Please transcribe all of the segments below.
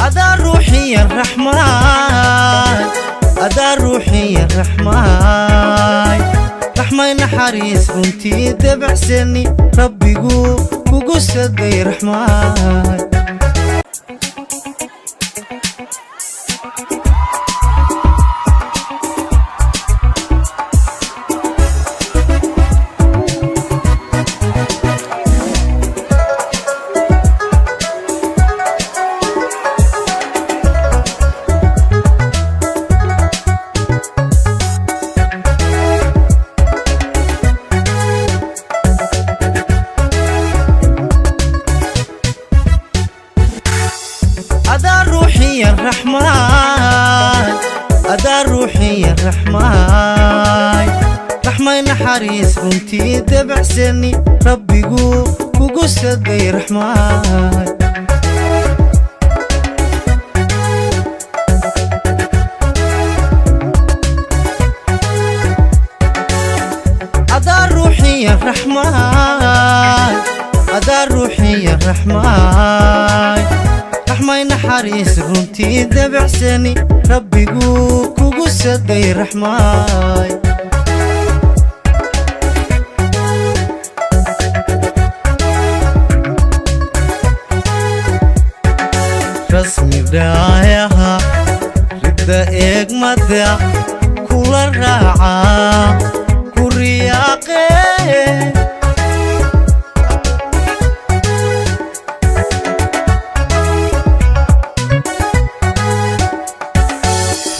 أدا روحي الرحمن أدا روحي الرحمن رحمن نحريس رنتي دبع سني ربي قو سدي رحمن أدا روحي الرحمن أدا روحي الرحمن رحمن نحريس رنتي دبع سني ربي قو سدي رحمن أدا روحي الرحمن أدا روحي الرحمن رحمن نحريس رنتي دبع سني ربي قو سدي رحمن رسمي بدايها ربدا إجمد كل الراعة كل رياقي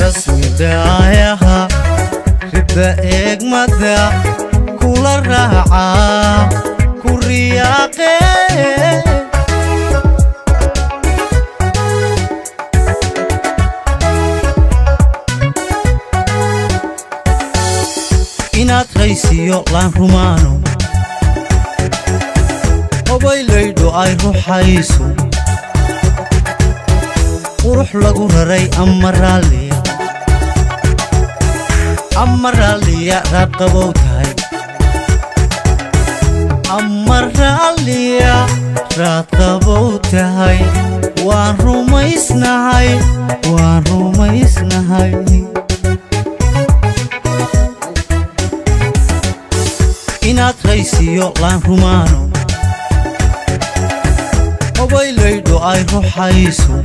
رسمي بدايها ربدا إجمد كل الراعة كل رياقي inaad qaysiyo laan rumaano obaylaydo ay ruuxayso qurux lagu raray ama raalliya raad qabow tahay ama raalliya raad qabow tahay waan rumaysnahay inaad qaysiyo laan rumaano obaylaydo ay ruuxayso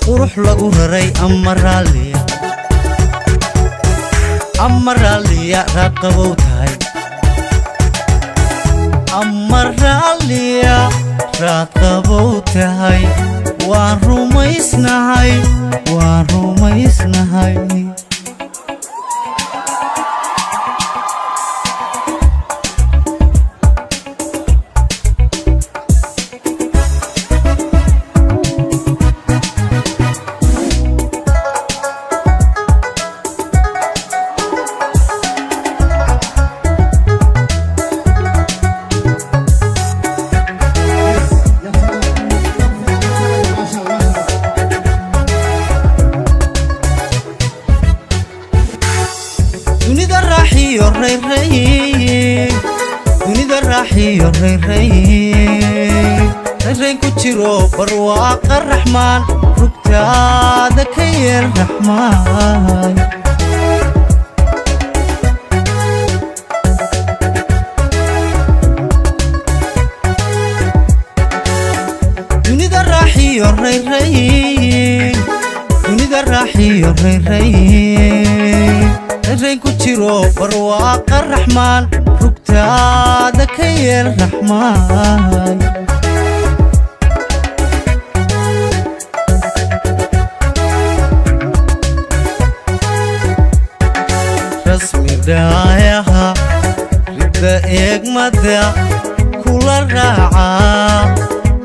qurux lagu raray ama raalliya raad qabow tahay ama raalliya raad qabow tahay waan rumaysnahay dunida raaxiyo reyn ku jiro barwaaqa raxmaan rugtaada ka yeel raxmaan dunida raaxiyo reyn ku jiro barwaaqa raxmaan rugtaada ka yeel raxmaan rasmi daayaha ribda eegmada kula raaca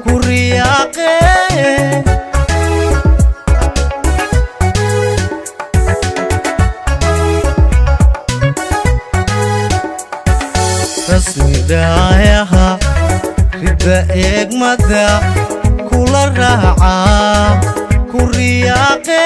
ku riyaaqe rasmi daayaha ribda eegmada kula raaca ku riyaaqe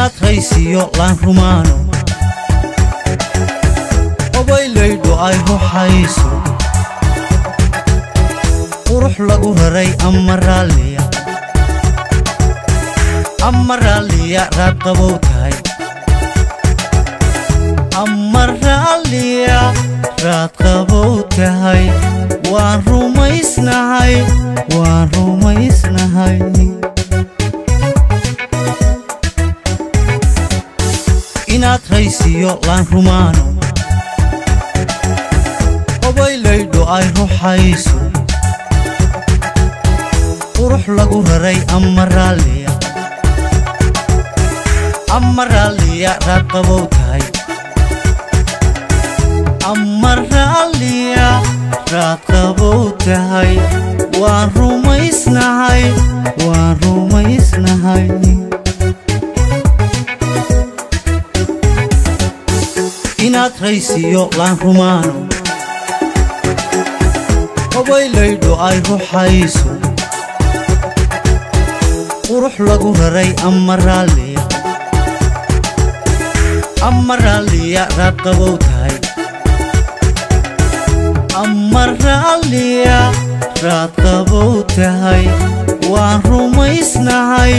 inaad haysiyo laan rumaano obaylaydu ay ruxayso qurux lagu raray ama raalliya raad qabow tahay ama raalliya raad qabow tahay waan rumaysnahay inaad haysiyo laan rumaano obaylaydu ay ruxayso qurux lagu raray ama raalliya raad qabow tahay ama raalliya raad qabow tahay waan rumaysnahay inaad haysiyo laan rumaano obaylaydu ay ruxayso qurux lagu raray ama raalliya raad qabow tahay ama raalliya raad qabow tahay waan rumaysnahay